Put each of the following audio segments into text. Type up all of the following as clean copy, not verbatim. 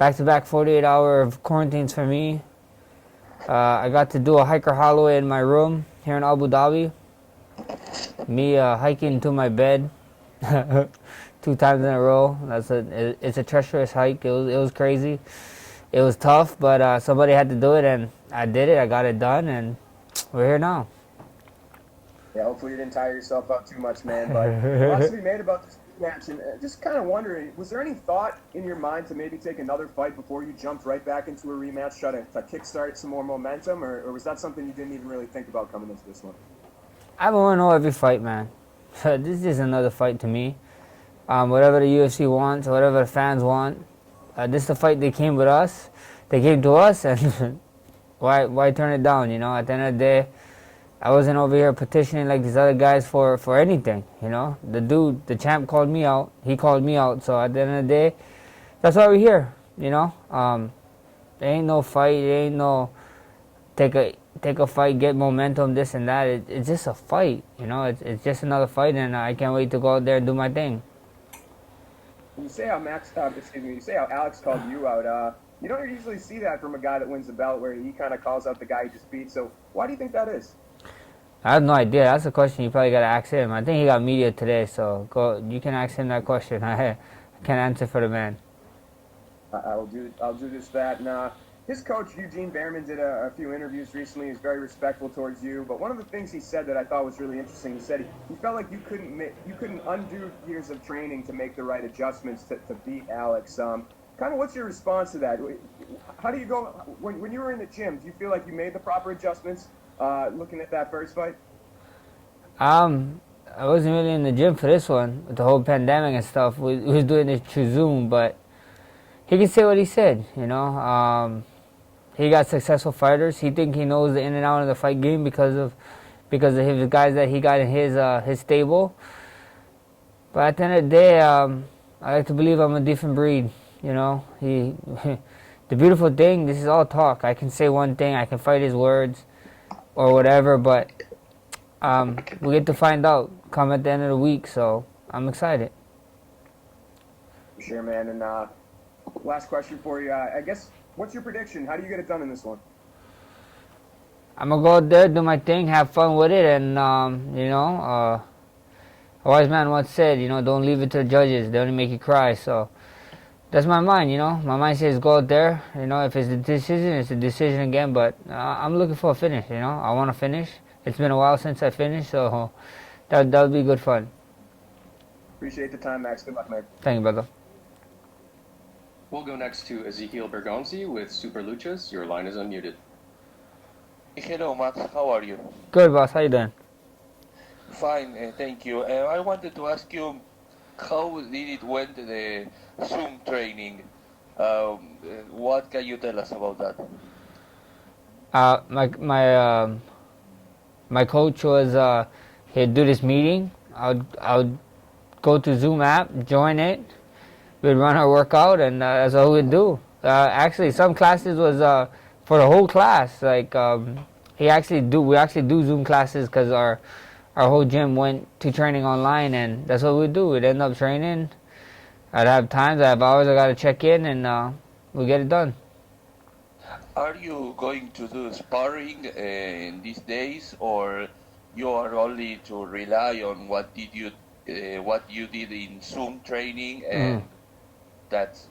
back-to-back 48-hour of quarantines for me. I got to do a hiker Holloway in my room here in Abu Dhabi. Me hiking to my bed 2 times in a row. It's a treacherous hike. It was crazy. It was tough, but somebody had to do it, and I did it. I got it done, and we're here now. Yeah, hopefully you didn't tire yourself out too much, man. But lots to be made about this match, and just kind of wondering, was there any thought in your mind to maybe take another fight before you jumped right back into a rematch, try to kickstart some more momentum, or was that something you didn't even really think about coming into this one? I want to know every fight, man. This is another fight to me. Whatever the UFC wants, whatever the fans want. This is the fight they came with us. They came to us, and why turn it down? At the end of the day, I wasn't over here petitioning like these other guys for anything. The champ called me out. He called me out. So at the end of the day, that's why we're here. There ain't no fight. There ain't no take a fight, get momentum, this and that. It's just a fight. It's just another fight, and I can't wait to go out there and do my thing. You say how you say how Alex called you out. You don't usually see that from a guy that wins the belt, where he kind of calls out the guy he just beat. So why do you think that is? I have no idea. That's a question you probably got to ask him. I think he got media today, so you can ask him that question. I can't answer for the man. I'll do just that. And his coach Eugene Behrman did a few interviews recently. He's very respectful towards you. But one of the things he said that I thought was really interesting, he said he felt like you couldn't undo years of training to make the right adjustments to beat Alex. Kind of what's your response to that? How do you go when you were in the gym? Do you feel like you made the proper adjustments looking at that first fight? I wasn't really in the gym for this one with the whole pandemic and stuff. We was doing it through Zoom, but he can say what he said. He got successful fighters. He think he knows the in and out of the fight game because of his guys that he got in his stable. But at the end of the day, I like to believe I'm a different breed. He the beautiful thing. This is all talk. I can say one thing. I can fight his words or whatever, but we get to find out come at the end of the week. So I'm excited. Sure, man. And last question for you. I guess, what's your prediction? How do you get it done in this one? I'm gonna go out there, do my thing, have fun with it, and a wise man once said, don't leave it to the judges. They only make you cry. So that's my mind. My mind says go out there. If it's a decision, it's a decision again. But I'm looking for a finish. I want to finish. It's been a while since I finished, so that'll be good fun. Appreciate the time, Max. Good luck, man. Thank you, brother. We'll go next to Ezekiel Bergonzi with Super Luchas. Your line is unmuted. Hello, Max. How are you? Good, boss. How you doing? Fine, thank you. I wanted to ask you, how did it went the Zoom training? What can you tell us about that? My coach was he'd do this meeting. I would go to Zoom app, join it. We'd run our workout, and that's all we'd do. Actually, some classes was for the whole class. Like we actually do Zoom classes because our whole gym went to training online, and that's what we'd do. We'd end up training. I'd have times, I have hours I gotta check in, and we get it done. Are you going to do sparring in these days, or you are only to rely on what you did in Zoom training, and that's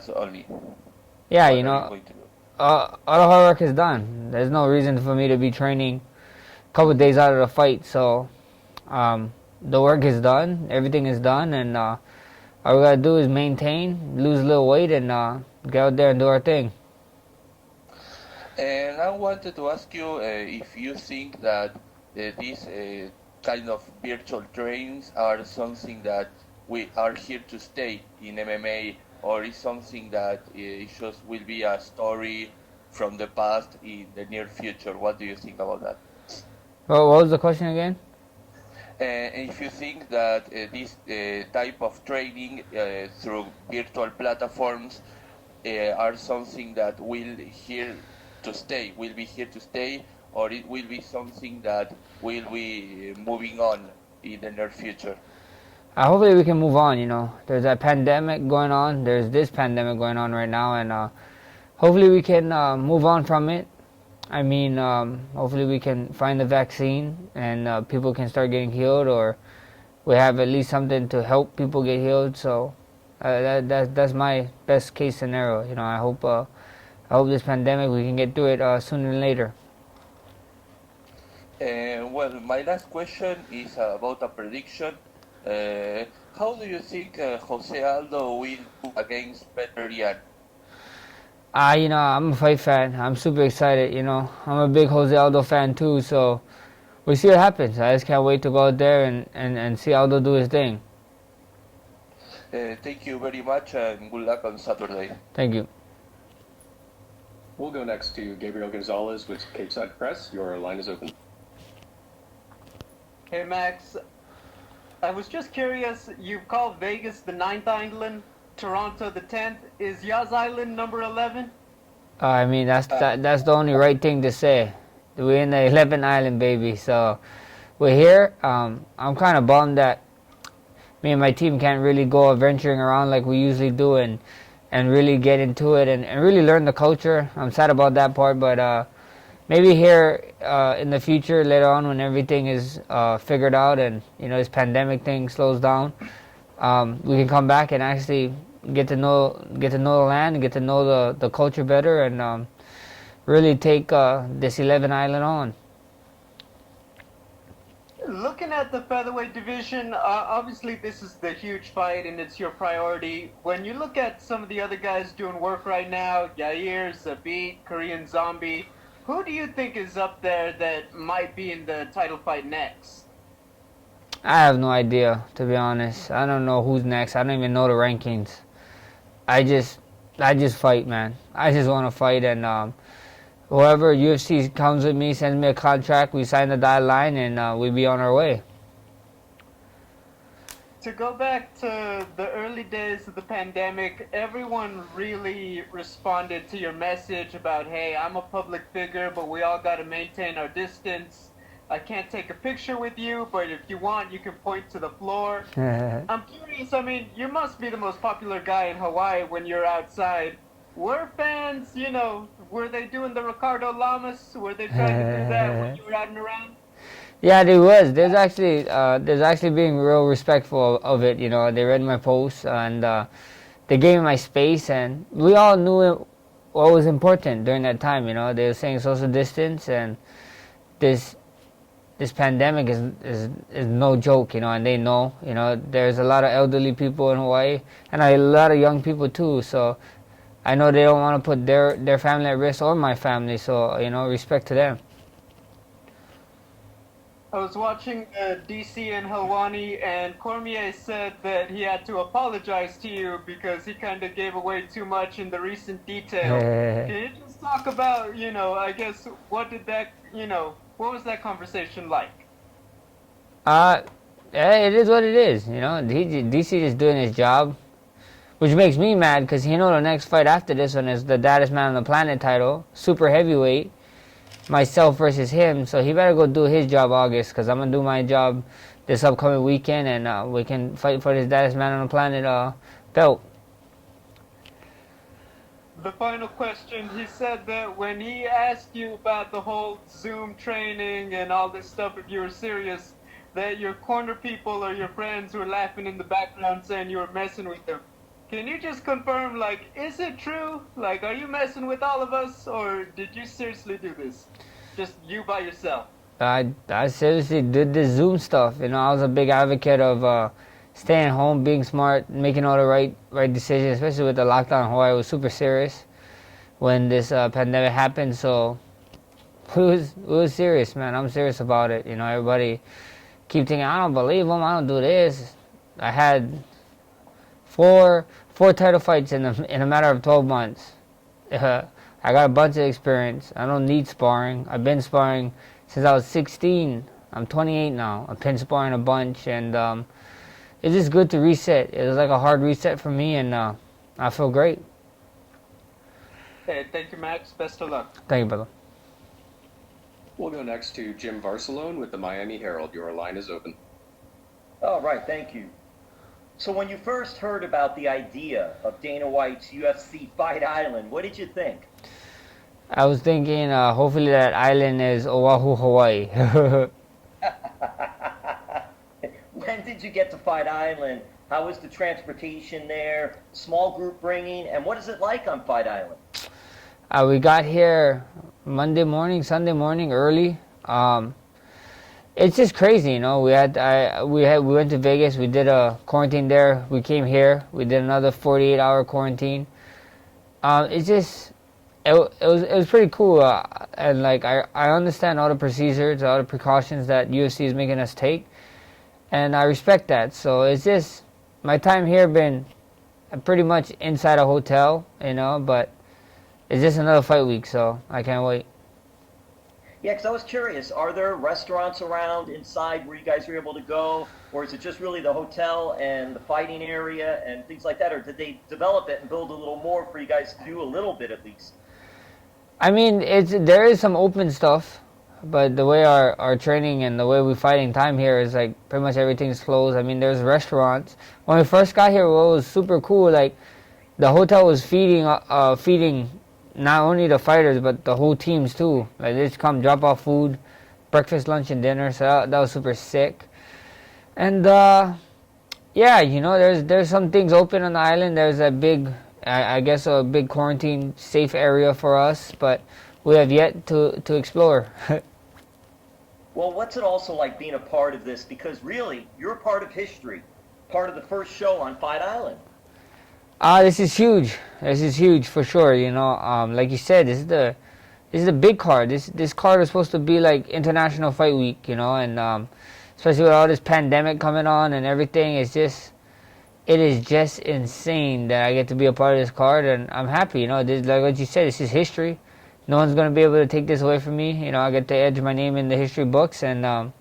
only? Yeah, all the hard work is done. There's no reason for me to be training a couple of days out of the fight. So the work is done, everything is done, and all we gotta do is maintain, lose a little weight, and get out there and do our thing. And I wanted to ask you if you think that these kind of virtual trains are something that we are here to stay in MMA, or is something that it just will be a story from the past in the near future. What do you think about that? Well, what was the question again? And if you think that this type of training through virtual platforms are something that will be here to stay, or it will be something that will be moving on in the near future? hopefully we can move on. There's that pandemic going on. There's this pandemic going on right now, and hopefully we can move on from it. I mean, hopefully we can find the vaccine and people can start getting healed, or we have at least something to help people get healed. So that's my best case scenario. I hope this pandemic we can get through it sooner than later. Well, my last question is about a prediction. Uh, how do you think Jose Aldo will do against Petr Yan? I'm a fight fan. I'm super excited. I'm a big Jose Aldo fan too. So we'll see what happens. I just can't wait to go out there and see Aldo do his thing. Thank you very much and good luck on Saturday. Thank you. We'll go next to Gabriel Gonzalez with Cape Side Press. Your line is open. Hey Max, I was just curious, you've called Vegas the 9th island, Toronto the 10th. Is Yas Island number 11? I mean, that's the only right thing to say. We're in the 11th island, baby. So we're here. I'm kind of bummed that me and my team can't really go adventuring around like we usually do and really get into it and really learn the culture. I'm sad about that part, but maybe here in the future, later on when everything is figured out and this pandemic thing slows down, we can come back and actually get to know the land and get to know the culture better and really take this 11 island on. Looking at the featherweight division, obviously this is the huge fight and it's your priority. When you look at some of the other guys doing work right now, Yair, Zabit, Korean Zombie, who do you think is up there that might be in the title fight next? I have no idea, to be honest. I don't know who's next. I don't even know the rankings. I just fight, man. I just want to fight, and whoever UFC comes with me, sends me a contract, we sign the dotted line, and we be on our way. To go back to the early days of the pandemic, everyone really responded to your message about, hey, I'm a public figure, but we all got to maintain our distance. I can't take a picture with you, but if you want, you can point to the floor. I'm curious, I mean, you must be the most popular guy in Hawaii when you're outside. Were fans, were they doing the Ricardo Lamas? Were they trying to do that when you were out and around? Yeah, there was. There's actually being real respectful of it. They read my posts and they gave me my space, and we all knew what was important during that time. They were saying social distance, and this pandemic is no joke. And they know. There's a lot of elderly people in Hawaii, and a lot of young people too. So I know they don't want to put their family at risk or my family. So respect to them. I was watching DC and Helwani, and Cormier said that he had to apologize to you because he kind of gave away too much in the recent detail. Can you just talk about, I guess, what was that conversation like? It is what it is. DC is doing his job, which makes me mad because the next fight after this one is the Baddest Man on the Planet title, super heavyweight. Myself versus him, so he better go do his job August, because I'm going to do my job this upcoming weekend, and we can fight for this Baddest Man on the Planet belt. The final question, he said that when he asked you about the whole Zoom training and all this stuff, if you were serious, that your corner people or your friends were laughing in the background saying you were messing with them. Can you just confirm, is it true? Are you messing with all of us, or did you seriously do this? Just you by yourself? I seriously did this Zoom stuff. I was a big advocate of staying home, being smart, making all the right decisions, especially with the lockdown in Hawaii. It was super serious when this pandemic happened, so it was serious, man. I'm serious about it. Everybody keep thinking, I don't believe them, I don't do this. I had four title fights in a matter of 12 months. I got a bunch of experience. I don't need sparring. I've been sparring since I was 16. I'm 28 now. I've been sparring a bunch, and it's just good to reset. It was like a hard reset for me, and I feel great. Hey, thank you, Max. Best of luck. Thank you, brother. We'll go next to Jim Varsalone with the Miami Herald. Your line is open. All right, thank you. So when you first heard about the idea of Dana White's UFC Fight Island, what did you think? I was thinking, hopefully that island is Oahu, Hawaii. When did you get to Fight Island? How was the transportation there? Small group bringing, and what is it like on Fight Island? We got here Monday morning, Sunday morning early. It's just crazy, you know. We went to Vegas. We did a quarantine there. We came here. We did another 48-hour quarantine. It's just it was pretty cool, and like I understand all the procedures, all the precautions that UFC is making us take, and I respect that. So it's just my time here been pretty much inside a hotel, you know, but it's just another fight week, so I can't wait. Yeah, because I was curious, are there restaurants around inside where you guys are able to go, or is it just really the hotel and the fighting area and things like that, or did they develop it and build a little more for you guys to do a little bit at least? I mean, there is some open stuff, but the way our training and the way we fighting time here is like pretty much everything's closed. I mean, there's restaurants. When we first got here, what was super cool, like the hotel was feeding not only the fighters but the whole teams too. Like they just come drop off food, breakfast, lunch, and dinner. So that was super sick. And yeah, you know, there's some things open on the island. There's a big, I guess, a big quarantine safe area for us, but we have yet to explore. Well, what's it also like being a part of this? Because really, you're a part of history, part of the first show on Fight Island. This is huge. This is huge for sure. You know, like you said, this is the big card. This card is supposed to be like International Fight Week. You know, and especially with all this pandemic coming on and everything, it is just insane that I get to be a part of this card, and I'm happy. You know, like what you said, this is history. No one's gonna be able to take this away from me. You know, I get to edge my name in the history books, and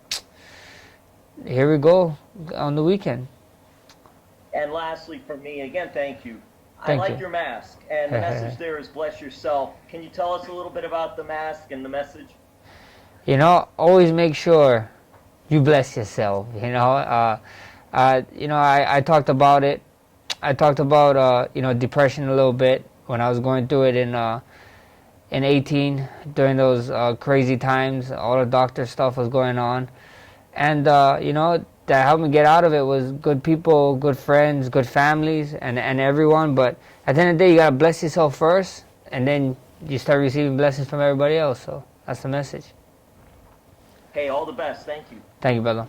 here we go on the weekend. And lastly, from me, again, thank you. I Thank like you. your mask, and the message there is bless yourself. Can you tell us a little bit about the mask and the message? You know, always make sure you bless yourself. You know, I talked about it. I talked about you know, depression a little bit when I was going through it in 18 during those crazy times. All the doctor stuff was going on, and you know, that helped me get out of it was good people, good friends, good families, and everyone. But at the end of the day, you gotta bless yourself first, and then you start receiving blessings from everybody else. So that's the message. Hey, all the best. Thank you. Thank you, brother.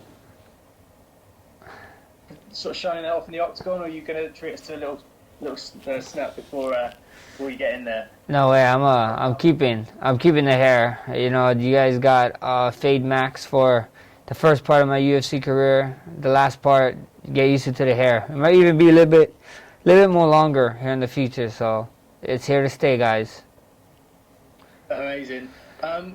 Sort of shining that off in the octagon, or are you going to treat us to a little snap before you get in there? No way. I'm keeping the hair. You know, you guys got Fade Max for the first part of my UFC career. The last part, get used to the hair. It might even be a little bit more longer here in the future. So it's here to stay, guys. Amazing.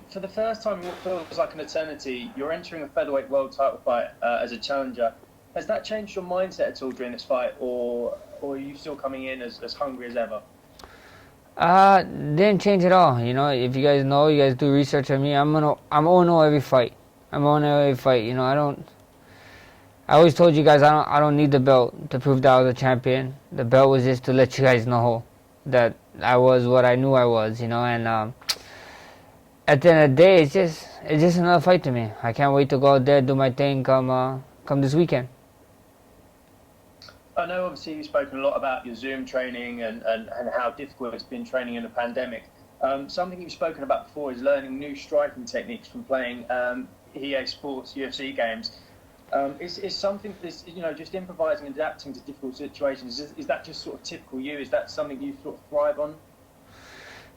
For the first time in what feels like an eternity, you're entering a featherweight world title fight as a challenger. Has that changed your mindset at all during this fight, or are you still coming in as hungry as ever? Didn't change at all. You know, if you guys know, you guys do research on me. I'm 0-0 every fight. I'm 0-0 every fight. You know, I always told you guys I don't need the belt to prove that I was a champion. The belt was just to let you guys know that I was what I knew I was. You know, and at the end of the day, it's just another fight to me. I can't wait to go out there, do my thing, come this weekend. I know obviously you've spoken a lot about your Zoom training and how difficult it's been training in the pandemic. Something you've spoken about before is learning new striking techniques from playing EA Sports UFC games. Is something this, you know, just improvising and adapting to difficult situations, is that just sort of typical you? Is that something you sort of thrive on?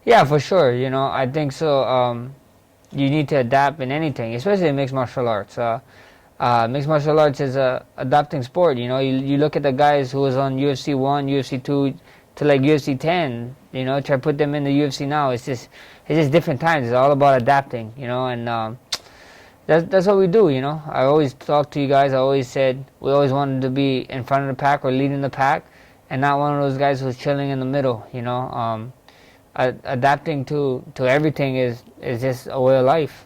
Yeah, for sure. You know, I think so. You need to adapt in anything, especially in mixed martial arts. Mixed martial arts is a adapting sport. You know, you look at the guys who was on UFC 1, UFC 2 to like UFC 10. You know, try to put them in the UFC now. It's just different times. It's all about adapting. You know, and that's what we do. You know, I always talk to you guys. I always said we always wanted to be in front of the pack or leading the pack, and not one of those guys who's chilling in the middle. You know, adapting to everything is just a way of life.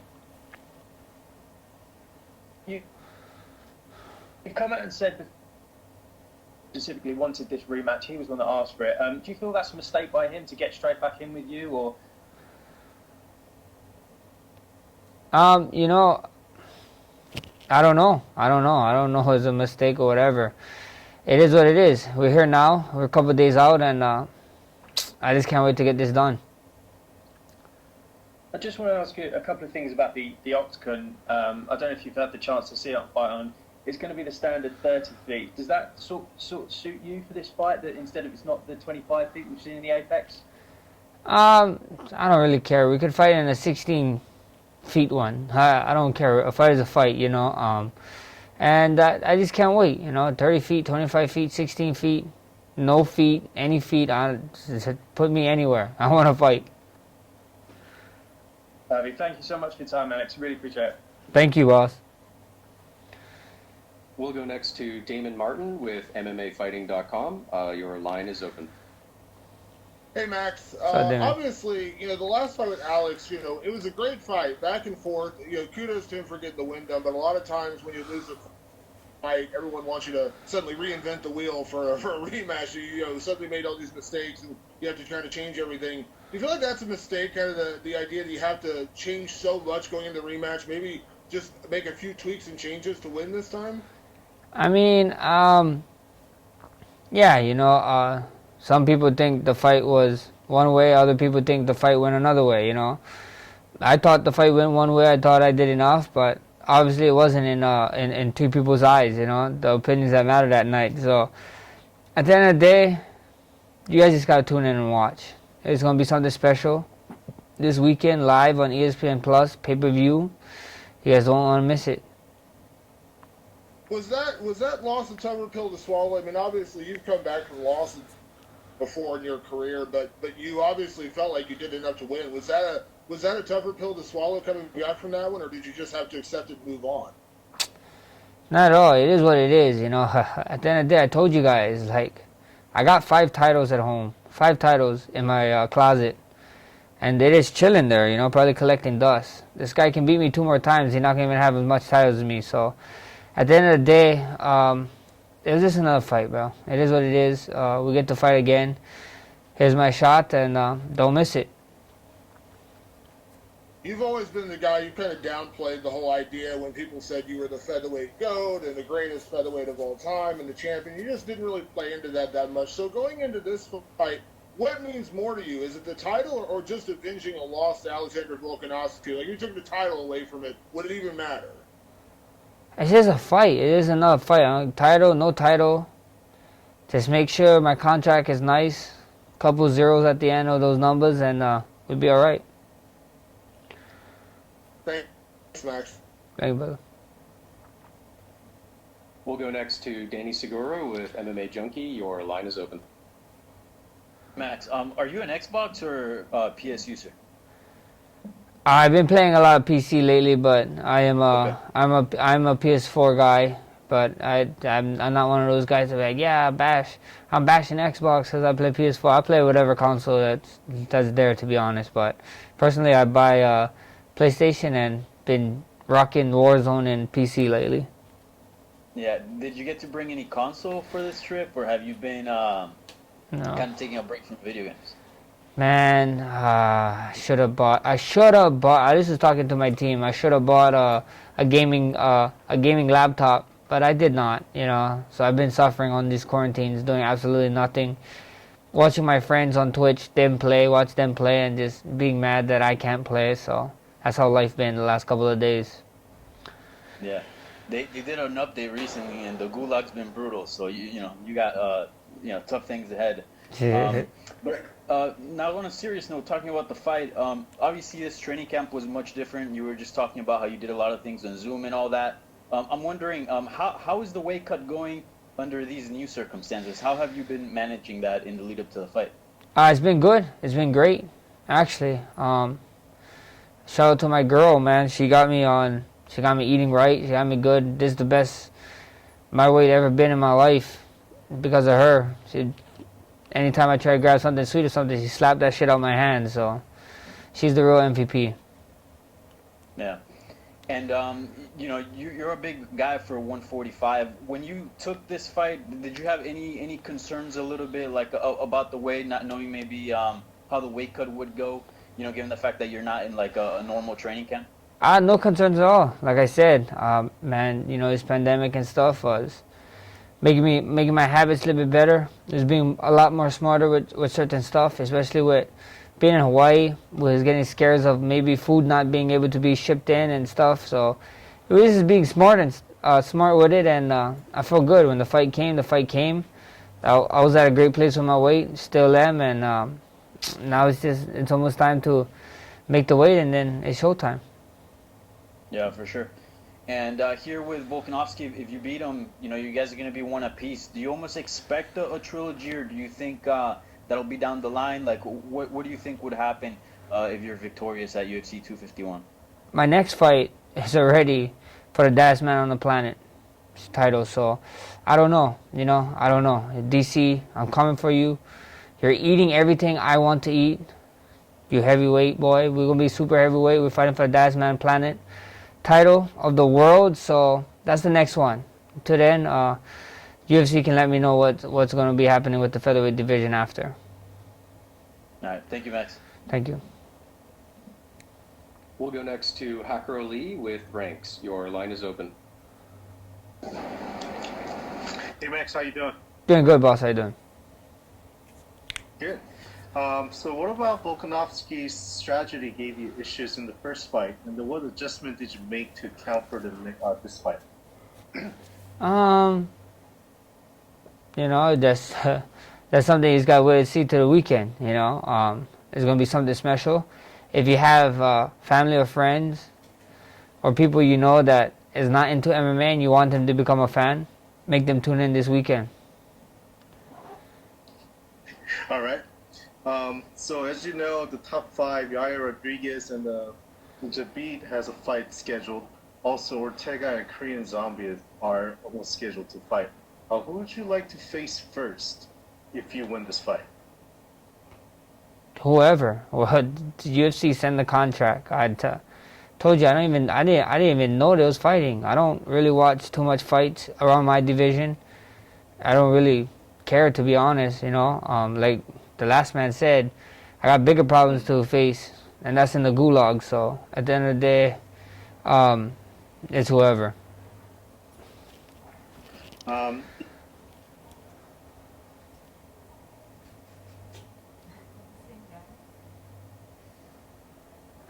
You've come out and said specifically wanted this rematch. He was the one that asked for it. Do you feel that's a mistake by him to get straight back in with you, or? You know, I don't know. I don't know if it's a mistake or whatever. It is what it is. We're here now. We're a couple of days out, and I just can't wait to get this done. I just want to ask you a couple of things about the octagon. I don't know if you've had the chance to see it on Fight On. It's going to be the standard 30 feet. Does that sort of suit you for this fight, that instead of it's not the 25 feet we've seen in the Apex? I don't really care. We could fight in a 16 feet one. I don't care. A fight is a fight, you know. And I just can't wait, you know. 30 feet, 25 feet, 16 feet, no feet, any feet. Just put me anywhere. I want to fight. Thank you so much for your time, Alex. Really appreciate it. Thank you, boss. We'll go next to Damon Martin with MMAfighting.com. Your line is open. Hey Max, Damon? obviously, you know, the last fight with Alex, you know, it was a great fight, back and forth. You know, kudos to him for getting the win done, but a lot of times when you lose a fight, everyone wants you to suddenly reinvent the wheel for a rematch. You know, suddenly made all these mistakes and you have to try to change everything. Do you feel like that's a mistake, kind of the idea that you have to change so much going into the rematch, maybe just make a few tweaks and changes to win this time? I mean, yeah, you know, some people think the fight was one way, other people think the fight went another way, you know. I thought the fight went one way, I thought I did enough, but obviously it wasn't in two people's eyes, you know, the opinions that mattered that night. So, at the end of the day, you guys just gotta tune in and watch. It's gonna be something special this weekend, live on ESPN Plus, pay-per-view. You guys don't want to miss it. Was that loss a tougher pill to swallow? I mean, obviously you've come back from losses before in your career, but you obviously felt like you did enough to win. Was that a tougher pill to swallow coming back from that one, or did you just have to accept it and move on? Not at all. It is what it is, you know. At the end of the day, I told you guys, like, I got 5 titles at home, 5 titles in my closet, and they're just chilling there, you know, probably collecting dust. This guy can beat me 2 more times. He's not gonna even have as much titles as me. So, at the end of the day, it was just another fight, bro. It is what it is. We get to fight again. Here's my shot, and don't miss it. You've always been the guy, you kind of downplayed the whole idea when people said you were the featherweight GOAT and the greatest featherweight of all time and the champion. You just didn't really play into that much. So going into this fight, what means more to you? Is it the title or just avenging a loss to Alexander Volkanovski? Like, you took the title away from it. Would it even matter? It's just a fight. It is another fight. Title, no title. Just make sure my contract is nice. Couple zeros at the end of those numbers, and we'll be all right. Thanks, Max. Thank you, brother. We'll go next to Danny Segura with MMA Junkie. Your line is open. Max, are you an Xbox or PS user? I've been playing a lot of PC lately, but I'm a PS4 guy. But I'm not one of those guys that are like, yeah, I'm bashing Xbox because I play PS4. I play whatever console that's there, to be honest. But personally, I buy PlayStation and been rocking Warzone and PC lately. Yeah. Did you get to bring any console for this trip, or have you been No. kind of taking a break from video games? Man, I should have bought. This is talking to my team. I should have bought a gaming laptop, but I did not. You know, so I've been suffering on these quarantines, doing absolutely nothing, watching my friends on Twitch, watch them play, and just being mad that I can't play. So that's how life been the last couple of days. Yeah. They did an update recently, and the gulag's been brutal. So you got tough things ahead. But now on a serious note, talking about the fight, obviously this training camp was much different. You were just talking about how you did a lot of things on Zoom and all that. I'm wondering, how is the weight cut going under these new circumstances? How have you been managing that in the lead up to the fight? It's been good. It's been great, actually. Shout out to my girl, man. She got me eating right. She got me good. This is the best my weight ever been in my life because of her. Anytime I try to grab something sweet or something, she slapped that shit out my hand. So she's the real MVP. Yeah. And you're a big guy for 145. When you took this fight, did you have any concerns a little bit like about the weight, not knowing maybe how the weight cut would go? Given the fact that you're not in like a normal training camp. No concerns at all. Like I said, man, this pandemic and stuff was making my habits a little bit better. Just being a lot more smarter with certain stuff, especially with being in Hawaii, was getting scares of maybe food not being able to be shipped in and stuff. So it was just being smart and smart with it, and I felt good when the fight came. The fight came. I was at a great place with my weight, still am, and now it's almost time to make the weight, and then it's showtime. Yeah, for sure. And here with Volkanovski, if you beat him, you guys are going to be one apiece. Do you almost expect a trilogy, or do you think that'll be down the line? Like, what do you think would happen if you're victorious at UFC 251? My next fight is already for the baddest man on the planet title, so I don't know. I don't know. DC, I'm coming for you. You're eating everything I want to eat. You heavyweight boy. We're gonna be super heavyweight. We're fighting for the baddest man planet title of the world. So that's the next one. Till then, UFC can let me know what's going to be happening with the featherweight division after. All right. Thank you, Max. Thank you. We'll go next to Hacker Ali with Ranks. Your line is open. Hey Max, how you doing? Doing good, boss. How you doing? Good. So what about Volkanovski's strategy gave you issues in the first fight, and then what adjustment did you make to account for this fight? That's something he's got to wait and see to the weekend. It's going to be something special. If you have family or friends or people that is not into MMA and you want them to become a fan, make them tune in this weekend. All right. So as you know, the top five, Yair Rodriguez and Jabit has a fight scheduled. Also, Ortega and Korean Zombie are almost scheduled to fight. Who would you like to face first if you win this fight? Whoever. Well, the UFC send the contract. I told you I didn't even know they was fighting. I don't really watch too much fights around my division. I don't really care, to be honest. Like the last man said, I got bigger problems to face, and that's in the gulag. So at the end of the day, it's whoever.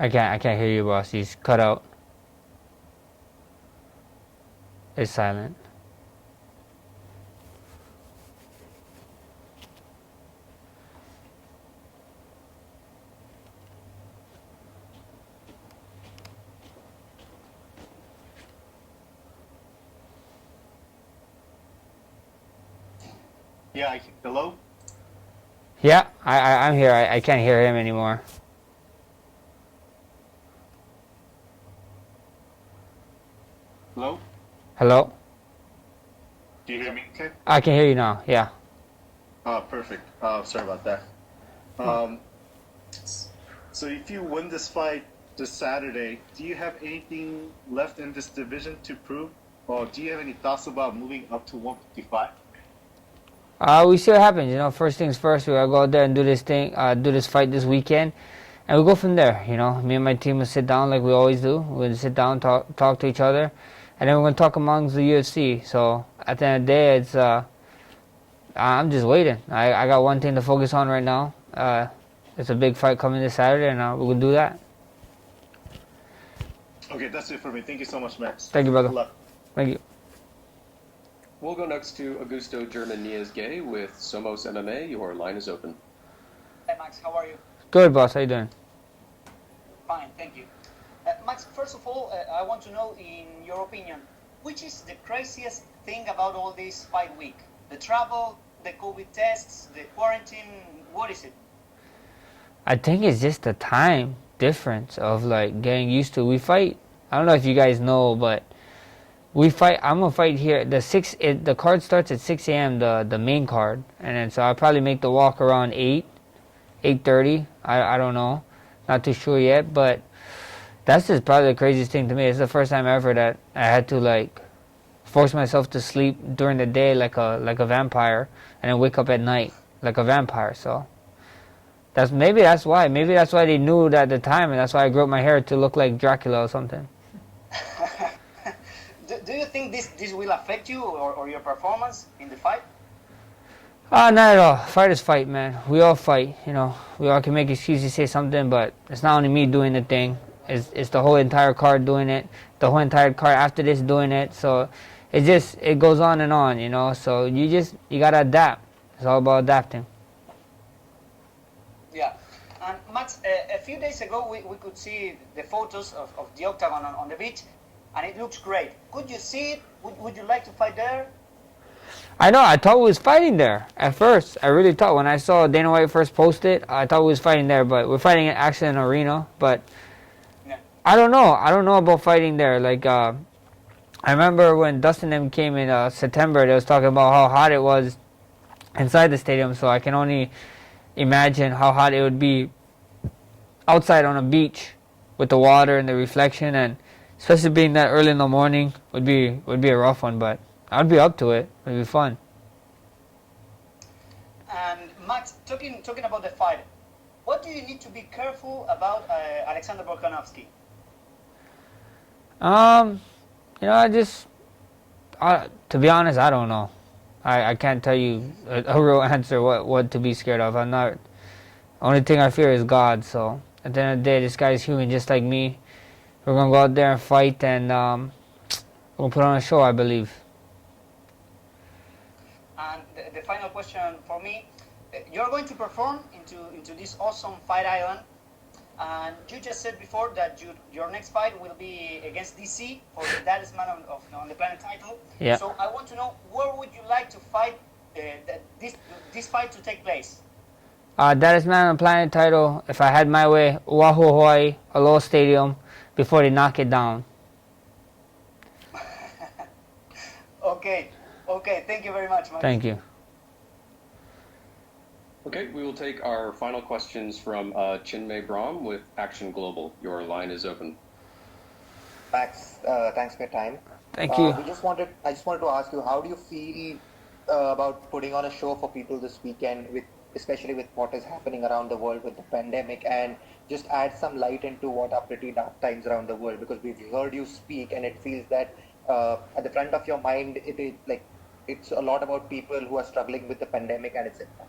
I can't hear you, boss. He's cut out. It's silent. Yeah, hello? Yeah, I'm here. I can't hear him anymore. Hello? Hello? Do you hear me okay? I can hear you now, yeah. Perfect. Sorry about that. So if you win this fight this Saturday, do you have anything left in this division to prove? Or do you have any thoughts about moving up to 155? We see what happens. First things first, we gotta go out there and do this fight this weekend, and we'll go from there. Me and my team will sit down like we always do. We'll sit down, talk to each other, and then we're gonna talk amongst the UFC. So at the end of the day, it's I'm just waiting. I got one thing to focus on right now. It's a big fight coming this Saturday, and we're gonna do that. Okay, that's it for me. Thank you so much, Max. Thank you, brother. Good luck. Thank you. We'll go next to Augusto German Nies-Gay with Somos MMA. Your line is open. Hey Max, how are you? Good, boss. How you doing? Fine, thank you. Max, first of all, I want to know, in your opinion, which is the craziest thing about all this fight week? The travel, the COVID tests, the quarantine, what is it? I think it's just the time difference of getting used to. We fight. I don't know if you guys know, but we fight. I'm gonna fight here. The card starts at 6 a.m. The main card, and then so I'll probably make the walk around 8:30. I don't know, not too sure yet. But That's just probably the craziest thing to me. It's the first time ever that I had to like force myself to sleep during the day like a vampire, and then wake up at night like a vampire. So maybe that's why. Maybe that's why they knew it at the time, and that's why I grew up my hair to look like Dracula or something. Do you think this will affect you or your performance in the fight? Not at all. Fight is fight, man. We all fight, you know. We all can make excuses, say something, but it's not only me doing the thing. It's the whole entire card doing it. The whole entire card after this doing it. So it goes on and on, you know. So you gotta adapt. It's all about adapting. Yeah. And Max, a few days ago we could see the photos of the octagon on the beach, and it looks great. Could you see it? Would you like to fight there? I know, I thought we was fighting there at first. I really thought when I saw Dana White first post it, I thought we was fighting there, but we're fighting actually in an arena. But yeah. I don't know about fighting there. Like I remember when Dustin and them came in September, they was talking about how hot it was inside the stadium, so I can only imagine how hot it would be outside on a beach with the water and the reflection, and especially being that early in the morning would be a rough one, but I'd be up to it. It'd be fun. And Max, talking about the fight, what do you need to be careful about Alexander Volkanovski? You know, to be honest, I don't know. I can't tell you a real answer what to be scared of. I'm not. Only thing I fear is God. So at the end of the day, this guy's human just like me. We're gonna go out there and fight, and we'll put on a show, I believe. And the final question for me, you're going to perform into this awesome fight island, and you just said before that your next fight will be against DC for the Dallas Man on the Planet title. Yeah. So I want to know, where would you like to fight this fight to take place? Dallas Man on the Planet title, if I had my way, Oahu, Hawaii, Aloha Stadium, before they knock it down. Okay, thank you very much, Max. Thank you. Okay, we will take our final questions from Chinmay Brahm with Action Global. Your line is open. Max, thanks for your time. Thank you. I just wanted to ask you, how do you feel about putting on a show for people this weekend, especially with what is happening around the world with the pandemic, and just add some light into what are pretty dark times around the world? Because we've heard you speak, and it feels that at the front of your mind, it's a lot about people who are struggling with the pandemic and its impact.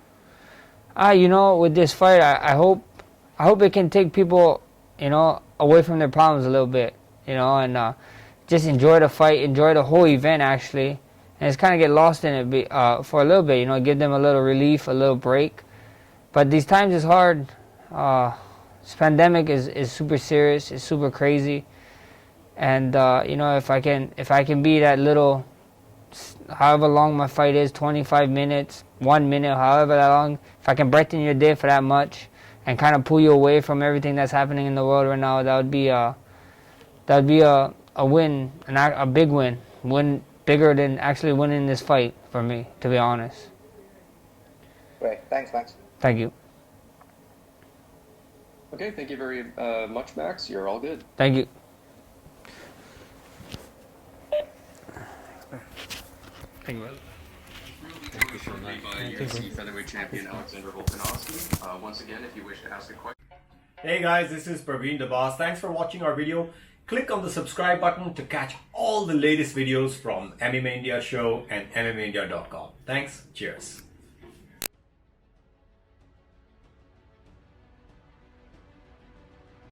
You know, with this fight, I hope it can take people, you know, away from their problems a little bit, you know, and just enjoy the fight, enjoy the whole event actually, and just kind of get lost in it for a little bit, you know, give them a little relief, a little break. But these times is hard. This pandemic is super serious, it's super crazy, and you know, if I can be that little, however long my fight is, 25 minutes, 1 minute, however that long, if I can brighten your day for that much and kind of pull you away from everything that's happening in the world right now, that would be a win, a big win bigger than actually winning this fight for me, to be honest. Great, thanks, Max. Thank you. Okay, thank you very much, Max. You're all good. Thank you. Thank you. By UFC featherweight champion Alexander Volkanovski. Once again, if you wish to ask a question. Hey guys, this is Praveen the Boss. Thanks for watching our video. Click on the subscribe button to catch all the latest videos from MMA India Show and MMAindia.com. Thanks. Cheers.